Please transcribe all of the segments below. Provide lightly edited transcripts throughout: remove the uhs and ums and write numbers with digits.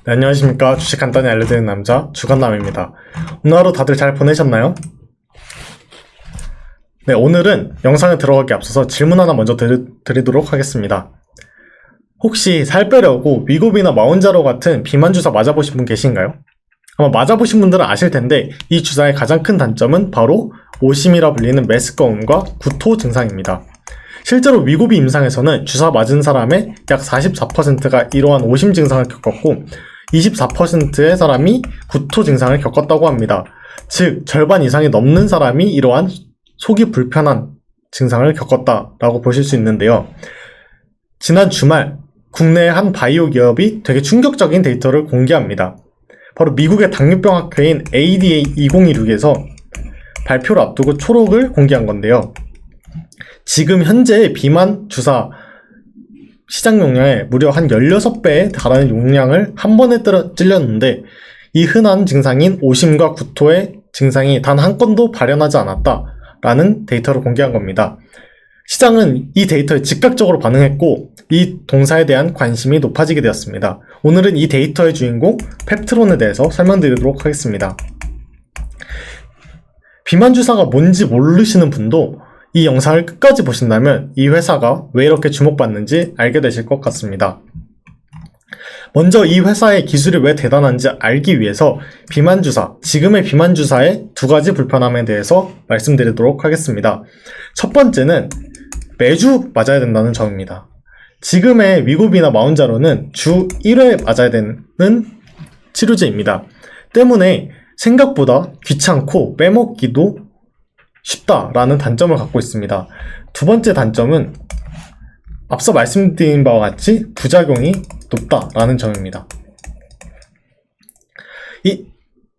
네, 안녕하십니까. 주식 간단히 알려드리는 남자 주간남입니다. 오늘 하루 다들 잘 보내셨나요? 네, 오늘은 영상에 들어가기 앞서서 질문 하나 먼저 드리도록 하겠습니다. 혹시 살 빼려고 위고비나 마운자로 같은 비만 주사 맞아보신 분 계신가요? 아마 맞아보신 분들은 아실 텐데 이 주사의 가장 큰 단점은 바로 오심이라 불리는 메스꺼움과 구토 증상입니다. 실제로 위고비 임상에서는 주사 맞은 사람의 약 44%가 이러한 오심 증상을 겪었고 24%의 사람이 구토 증상을 겪었다고 합니다. 즉 절반 이상이 넘는 사람이 이러한 속이 불편한 증상을 겪었다라고 보실 수 있는데요. 지난 주말 국내의 한 바이오 기업이 되게 충격적인 데이터를 공개합니다. 바로 미국의 당뇨병 학회인 ADA 2016에서 발표를 앞두고 초록을 공개한 건데요. 지금 현재 비만 주사 시장 용량의 무려 한 16배에 달하는 용량을 한 번에 찔렸는데 이 흔한 증상인 오심과 구토의 증상이 단 한 건도 발현하지 않았다라는 데이터를 공개한 겁니다. 시장은 이 데이터에 즉각적으로 반응했고 이 동사에 대한 관심이 높아지게 되었습니다. 오늘은 이 데이터의 주인공 펩트론에 대해서 설명드리도록 하겠습니다. 비만 주사가 뭔지 모르시는 분도 이 영상을 끝까지 보신다면 이 회사가 왜 이렇게 주목받는지 알게 되실 것 같습니다. 먼저 이 회사의 기술이 왜 대단한지 알기 위해서 지금의 비만 주사의 두 가지 불편함에 대해서 말씀드리도록 하겠습니다. 첫 번째는 매주 맞아야 된다는 점입니다. 지금의 위고비나 마운자로는 주 1회 맞아야 되는 치료제입니다. 때문에 생각보다 귀찮고 빼먹기도 쉽다라는 단점을 갖고 있습니다. 두 번째 단점은 앞서 말씀드린 바와 같이 부작용이 높다라는 점입니다.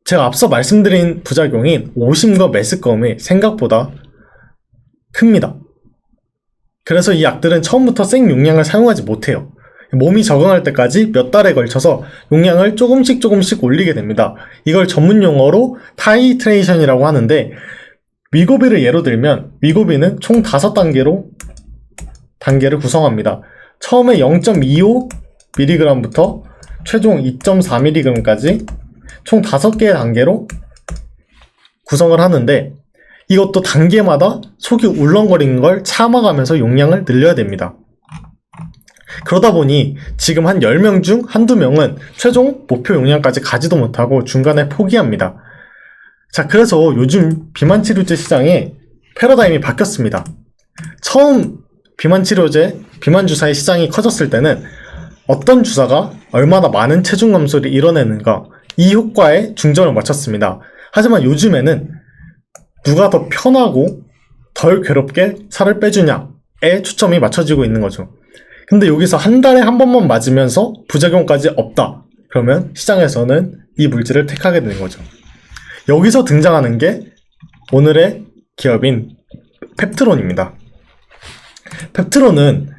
제가 앞서 말씀드린 부작용인 오심과 메스꺼움이 생각보다 큽니다. 그래서 이 약들은 처음부터 생 용량을 사용하지 못해요. 몸이 적응할 때까지 몇 달에 걸쳐서 용량을 조금씩 올리게 됩니다. 이걸 전문 용어로 타이트레이션이라고 하는데 위고비를 예로 들면 위고비는 총 5단계를 구성합니다. 처음에 0.25mg부터 최종 2.4mg까지 총 5개의 단계로 구성을 하는데 이것도 단계마다 속이 울렁거리는 걸 참아가면서 용량을 늘려야 됩니다. 그러다 보니 지금 한 10명 중 한두 명은 최종 목표 용량까지 가지도 못하고 중간에 포기합니다. 자, 그래서 요즘 비만 치료제 시장에 패러다임이 바뀌었습니다. 처음 비만 주사의 시장이 커졌을 때는 어떤 주사가 얼마나 많은 체중 감소를 이뤄내는가 이 효과에 중점을 맞췄습니다. 하지만 요즘에는 누가 더 편하고 덜 괴롭게 살을 빼주냐에 초점이 맞춰지고 있는 거죠. 근데 여기서 한 달에 한 번만 맞으면서 부작용까지 없다. 그러면 시장에서는 이 물질을 택하게 되는 거죠. 여기서 등장하는 게 오늘의 기업인 펩트론입니다. 펩트론은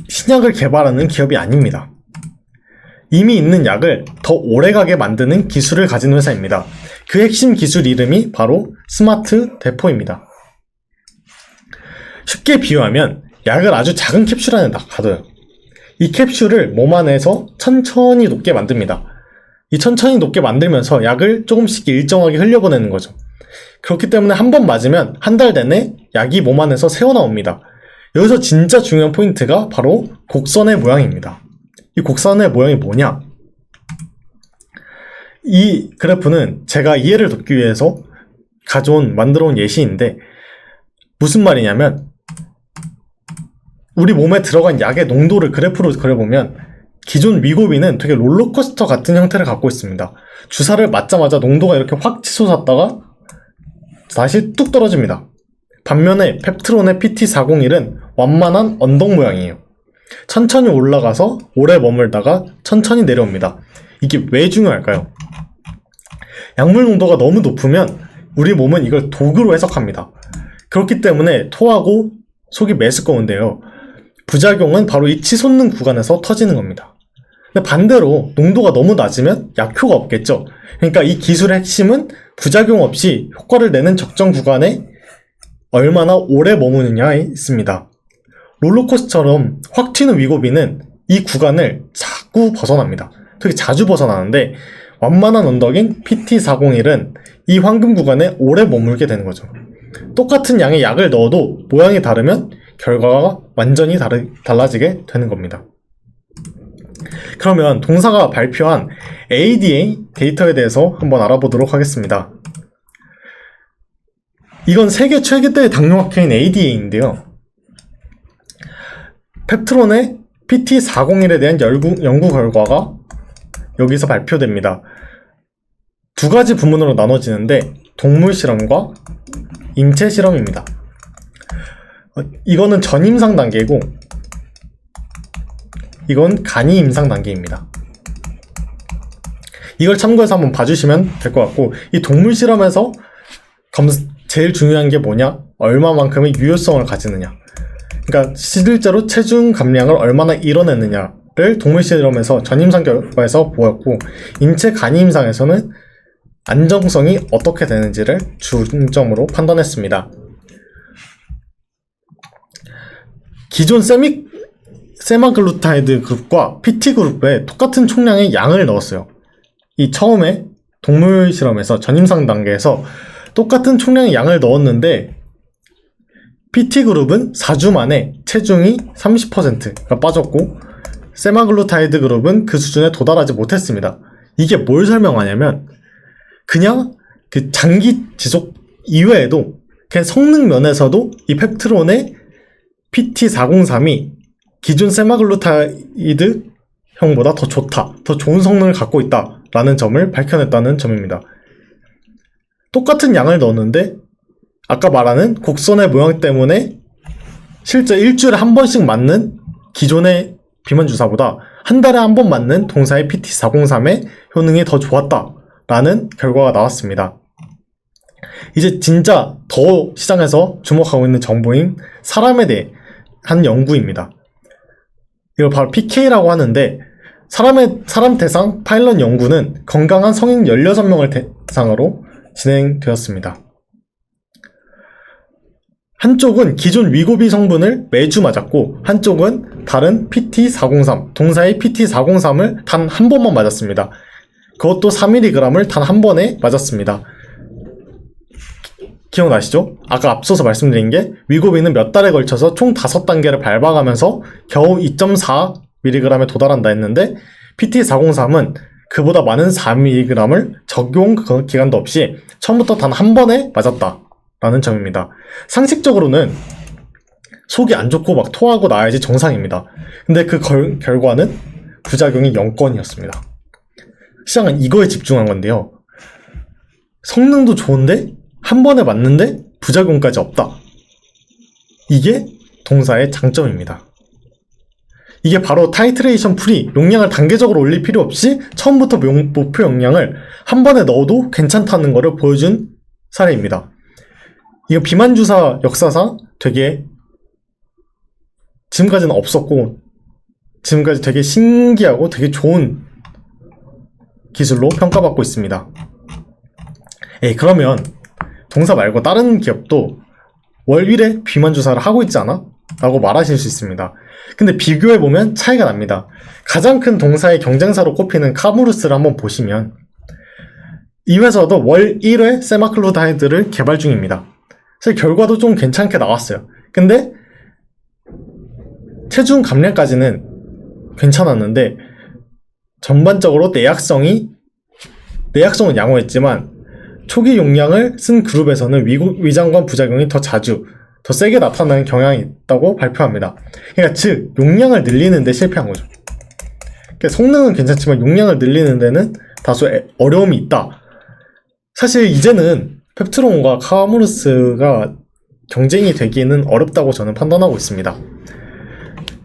신약을 개발하는 기업이 아닙니다. 이미 있는 약을 더 오래가게 만드는 기술을 가진 회사입니다. 그 핵심 기술 이름이 바로 스마트 데포입니다. 쉽게 비유하면 약을 아주 작은 캡슐 안에 가둬요. 이 캡슐을 몸 안에서 천천히 녹게 만듭니다. 이 천천히 녹게 만들면서 약을 조금씩 일정하게 흘려보내는 거죠. 그렇기 때문에 한 번 맞으면 한 달 내내 약이 몸 안에서 새어나옵니다. 여기서 진짜 중요한 포인트가 바로 곡선의 모양입니다. 이 곡선의 모양이 뭐냐? 이 그래프는 제가 이해를 돕기 위해서 만들어온 예시인데 무슨 말이냐면 우리 몸에 들어간 약의 농도를 그래프로 그려보면 기존 위고비는 되게 롤러코스터 같은 형태를 갖고 있습니다. 주사를 맞자마자 농도가 이렇게 확 치솟았다가 다시 뚝 떨어집니다. 반면에 펩트론의 PT401은 완만한 언덕 모양이에요. 천천히 올라가서 오래 머물다가 천천히 내려옵니다. 이게 왜 중요할까요? 약물 농도가 너무 높으면 우리 몸은 이걸 독으로 해석합니다. 그렇기 때문에 토하고 속이 메스꺼운데요. 부작용은 바로 이 치솟는 구간에서 터지는 겁니다. 근데 반대로 농도가 너무 낮으면 약효가 없겠죠. 그러니까 이 기술의 핵심은 부작용 없이 효과를 내는 적정 구간에 얼마나 오래 머무느냐에 있습니다. 롤러코스터처럼 확 튀는 위고비는 이 구간을 싹 자꾸 벗어납니다. 되게 자주 벗어나는데 완만한 언덕인 PT401은 이 황금 구간에 오래 머물게 되는 거죠. 똑같은 양의 약을 넣어도 모양이 다르면 결과가 완전히 달라지게 되는 겁니다. 그러면 동사가 발표한 ADA 데이터에 대해서 한번 알아보도록 하겠습니다. 이건 세계 최대의 당뇨학회인 ADA인데요. 펩트론의 PT401에 대한 연구 결과가 여기서 발표됩니다. 두 가지 부문으로 나눠지는데 동물 실험과 인체 실험입니다. 이거는 전임상 단계이고 이건 간이 임상 단계입니다. 이걸 참고해서 한번 봐주시면 될 것 같고, 이 동물 실험에서 제일 중요한 게 뭐냐? 얼마만큼의 유효성을 가지느냐. 그러니까 실제로 체중 감량을 얼마나 이뤄내느냐를 동물 실험에서 전임상 결과에서 보였고, 인체 간이임상에서는 안정성이 어떻게 되는지를 중점으로 판단했습니다. 기존 세마글루타이드 그룹과 PT 그룹에 똑같은 총량의 양을 넣었어요. 이 처음에 동물 실험에서 전임상 단계에서 똑같은 총량의 양을 넣었는데 PT 그룹은 4주 만에 체중이 30%가 빠졌고 세마글루타이드 그룹은 그 수준에 도달하지 못했습니다. 이게 뭘 설명하냐면 그냥 그 장기 지속 이외에도 그냥 성능 면에서도 이 펩트론의 PT403이 기존 세마글루타이드 형보다 더 좋다, 더 좋은 성능을 갖고 있다라는 점을 밝혀냈다는 점입니다. 똑같은 양을 넣었는데 아까 말하는 곡선의 모양 때문에 실제 일주일에 한 번씩 맞는 기존의 비만 주사보다 한 달에 한 번 맞는 동사의 PT403의 효능이 더 좋았다라는 결과가 나왔습니다. 이제 진짜 더 시장에서 주목하고 있는 정보인 사람에 대한 연구입니다. 이걸 바로 PK라고 하는데 사람 대상 파일럿 연구는 건강한 성인 16명을 대상으로 진행되었습니다. 한쪽은 기존 위고비 성분을 매주 맞았고 한쪽은 다른 PT403, 동사의 PT403을 단 한 번만 맞았습니다. 그것도 4mg을 단 한 번에 맞았습니다. 기억나시죠? 아까 앞서서 말씀드린 게 위고비는 몇 달에 걸쳐서 총 5단계를 밟아가면서 겨우 2.4mg에 도달한다 했는데 PT403은 그보다 많은 4mg을 적용 기간도 없이 처음부터 단 한 번에 맞았다라는 점입니다. 상식적으로는 속이 안 좋고 막 토하고 나야지 정상입니다. 근데 그 결과는 부작용이 0건이었습니다. 시장은 이거에 집중한 건데요. 성능도 좋은데 한 번에 맞는데 부작용까지 없다. 이게 동사의 장점입니다. 이게 바로 타이트레이션 프리, 용량을 단계적으로 올릴 필요 없이 처음부터 목표 용량을 한 번에 넣어도 괜찮다는 것을 보여준 사례입니다. 이거 비만주사 역사상 되게 지금까지는 없었고 지금까지 되게 신기하고 되게 좋은 기술로 평가받고 있습니다. 그러면 동사 말고 다른 기업도 월 1회 비만주사를 하고 있지 않아? 라고 말하실 수 있습니다. 근데 비교해보면 차이가 납니다. 가장 큰 동사의 경쟁사로 꼽히는 카무루스를 한번 보시면 이 회사도 월 1회 세마클루타이드를 개발 중입니다. 사실 결과도 좀 괜찮게 나왔어요. 근데 체중 감량까지는 괜찮았는데 전반적으로 내약성은 양호했지만 초기 용량을 쓴 그룹에서는 위장관 부작용이 더 자주, 더 세게 나타나는 경향이 있다고 발표합니다. 그러니까 즉 용량을 늘리는 데 실패한 거죠. 그러니까 성능은 괜찮지만 용량을 늘리는 데는 다소 어려움이 있다. 사실 이제는 펩트론과 카무루스가 경쟁이 되기는 어렵다고 저는 판단하고 있습니다.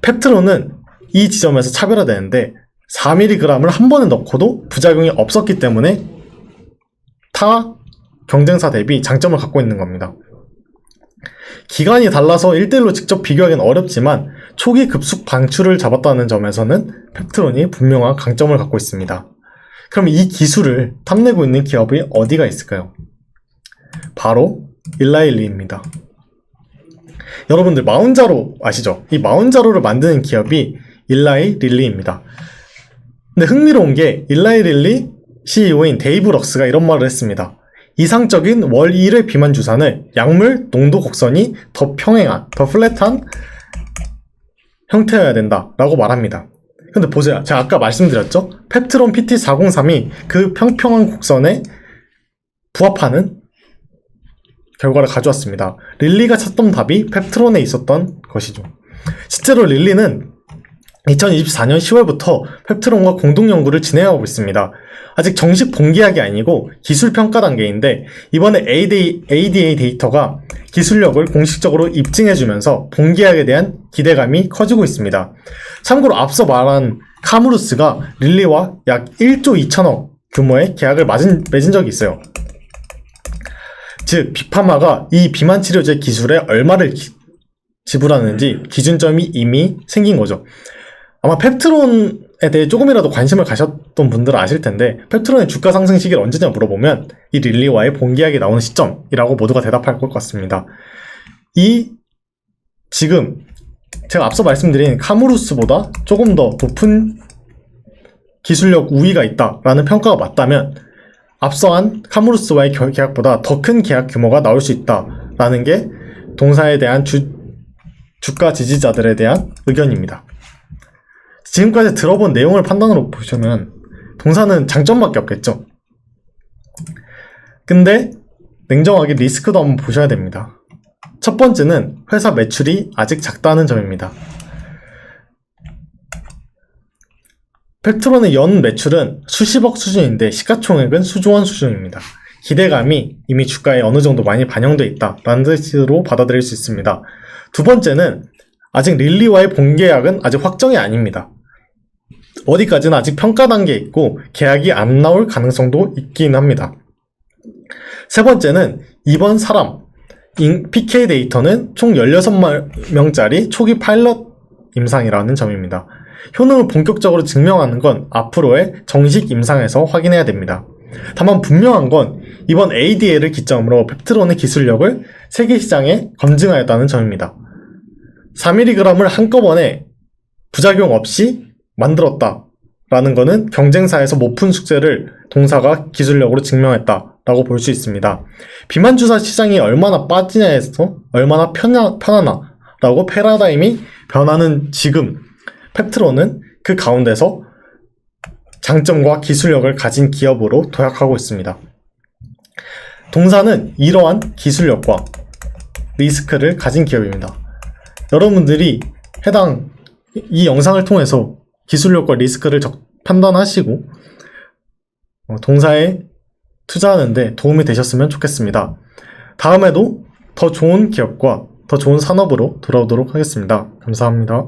펩트론은 이 지점에서 차별화되는데 4mg을 한 번에 넣고도 부작용이 없었기 때문에 타 경쟁사 대비 장점을 갖고 있는 겁니다. 기간이 달라서 1대1로 직접 비교하기는 어렵지만 초기 급속 방출을 잡았다는 점에서는 펩트론이 분명한 강점을 갖고 있습니다. 그럼 이 기술을 탐내고 있는 기업이 어디가 있을까요? 바로 일라일리입니다. 여러분들 마운자로 아시죠? 이 마운자로를 만드는 기업이 일라이 릴리입니다. 근데 흥미로운 게 일라이 릴리 CEO인 데이브 럭스가 이런 말을 했습니다. 이상적인 월 1회 비만 주사는 약물 농도 곡선이 더 평행한, 더 플랫한 형태여야 된다 라고 말합니다. 근데 보세요. 제가 아까 말씀드렸죠? 펩트론 PT403이 그 평평한 곡선에 부합하는 결과를 가져왔습니다. 릴리가 찾던 답이 펩트론에 있었던 것이죠. 실제로 릴리는 2024년 10월부터 펩트론과 공동 연구를 진행하고 있습니다. 아직 정식 본계약이 아니고 기술 평가 단계인데 이번에 ADA 데이터가 기술력을 공식적으로 입증해주면서 본계약에 대한 기대감이 커지고 있습니다. 참고로 앞서 말한 카무루스가 릴리와 약 1조 2천억 규모의 계약을 맺은 적이 있어요. 즉 빅파마가 이 비만 치료제 기술에 얼마를 지불하는지 기준점이 이미 생긴 거죠. 아마 펩트론에 대해 조금이라도 관심을 가셨던 분들은 아실 텐데 펩트론의 주가 상승 시기를 언제냐 물어보면 이 릴리와의 본계약이 나오는 시점이라고 모두가 대답할 것 같습니다. 지금 제가 앞서 말씀드린 카무루스보다 조금 더 높은 기술력 우위가 있다라는 평가가 맞다면 앞서한 카무루스와의 계약보다 더 큰 계약 규모가 나올 수 있다라는 게 동사에 대한 주가 지지자들에 대한 의견입니다. 지금까지 들어본 내용을 판단으로 보시면 동사는 장점밖에 없겠죠. 근데 냉정하게 리스크도 한번 보셔야 됩니다. 첫 번째는 회사 매출이 아직 작다는 점입니다. 펩트론의 연 매출은 수십억 수준인데 시가총액은 수조원 수준입니다. 기대감이 이미 주가에 어느 정도 많이 반영되어 있다라는 뜻으로 받아들일 수 있습니다. 두 번째는 아직 릴리와의 본계약은 아직 확정이 아닙니다. 어디까지는 아직 평가 단계에 있고 계약이 안 나올 가능성도 있긴 합니다. 세 번째는 이번 사람 PK 데이터는 총 16명짜리 초기 파일럿 임상이라는 점입니다. 효능을 본격적으로 증명하는 건 앞으로의 정식 임상에서 확인해야 됩니다. 다만 분명한 건 이번 ADA를 기점으로 펩트론의 기술력을 세계 시장에 검증하였다는 점입니다. 4mg을 한꺼번에 부작용 없이 만들었다라는 것은 경쟁사에서 못 푼 숙제를 동사가 기술력으로 증명했다라고 볼 수 있습니다. 비만 주사 시장이 얼마나 빠지냐에서 얼마나 편하나라고 패러다임이 변하는 지금 펩트론은 그 가운데서 장점과 기술력을 가진 기업으로 도약하고 있습니다. 동사는 이러한 기술력과 리스크를 가진 기업입니다. 여러분들이 이 영상을 통해서 기술력과 리스크를 판단하시고 동사에 투자하는데 도움이 되셨으면 좋겠습니다. 다음에도 더 좋은 기업과 더 좋은 산업으로 돌아오도록 하겠습니다. 감사합니다.